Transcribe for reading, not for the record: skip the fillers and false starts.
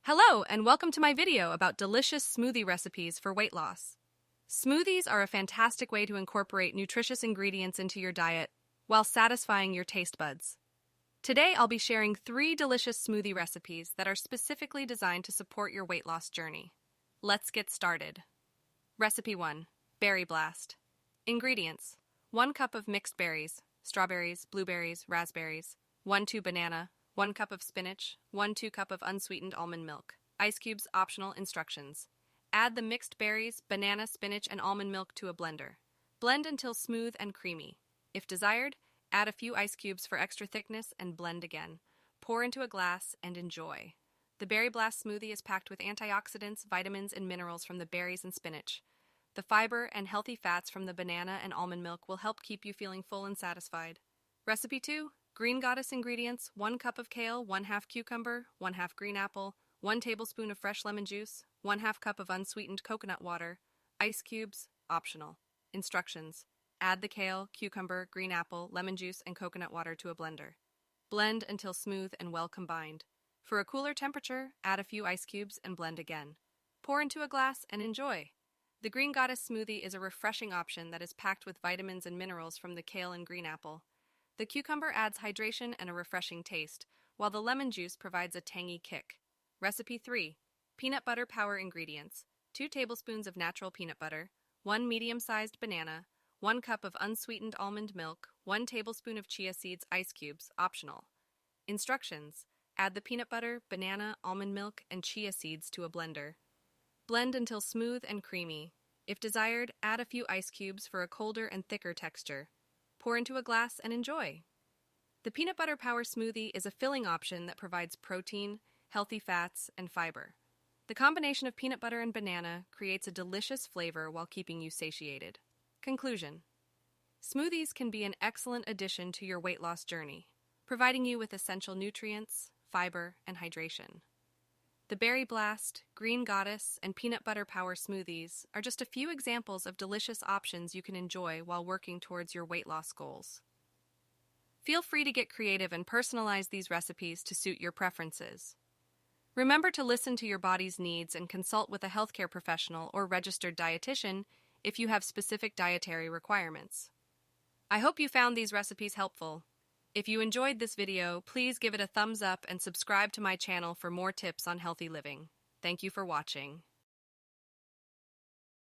Hello, and welcome to my video about delicious smoothie recipes for weight loss. Smoothies are a fantastic way to incorporate nutritious ingredients into your diet while satisfying your taste buds. Today, I'll be sharing 3 delicious smoothie recipes that are specifically designed to support your weight loss journey. Let's get started. Recipe 1. Berry Blast. Ingredients: 1 cup of mixed berries, strawberries, blueberries, raspberries, 1-2 banana, 1 cup of spinach, 1-2 cup of unsweetened almond milk. Ice cubes optional. Instructions: add the mixed berries, banana, spinach, and almond milk to a blender. Blend until smooth and creamy. If desired, add a few ice cubes for extra thickness and blend again. Pour into a glass and enjoy. The Berry Blast smoothie is packed with antioxidants, vitamins, and minerals from the berries and spinach. The fiber and healthy fats from the banana and almond milk will help keep you feeling full and satisfied. Recipe 2. Green Goddess ingredients: 1 cup of kale, 1/2 cucumber, 1/2 green apple, 1 tablespoon of fresh lemon juice, 1/2 cup of unsweetened coconut water. Ice cubes optional. Instructions: add the kale, cucumber, green apple, lemon juice, and coconut water to a blender. Blend until smooth and well combined. For a cooler temperature, add a few ice cubes and blend again. Pour into a glass and enjoy. The Green Goddess smoothie is a refreshing option that is packed with vitamins and minerals from the kale and green apple. The cucumber adds hydration and a refreshing taste, while the lemon juice provides a tangy kick. Recipe 3. Peanut Butter Power ingredients: 2 tablespoons of natural peanut butter, 1 medium-sized banana, 1 cup of unsweetened almond milk, 1 tablespoon of chia seeds. Ice cubes optional. Instructions: add the peanut butter, banana, almond milk, and chia seeds to a blender. Blend until smooth and creamy. If desired, add a few ice cubes for a colder and thicker texture. Pour into a glass and enjoy. The Peanut Butter Power smoothie is a filling option that provides protein, healthy fats, and fiber. The combination of peanut butter and banana creates a delicious flavor while keeping you satiated. Conclusion: smoothies can be an excellent addition to your weight loss journey, providing you with essential nutrients, fiber, and hydration. The Berry Blast, Green Goddess, and Peanut Butter Power smoothies are just a few examples of delicious options you can enjoy while working towards your weight loss goals. Feel free to get creative and personalize these recipes to suit your preferences. Remember to listen to your body's needs and consult with a healthcare professional or registered dietitian if you have specific dietary requirements. I hope you found these recipes helpful. If you enjoyed this video, please give it a thumbs up and subscribe to my channel for more tips on healthy living. Thank you for watching.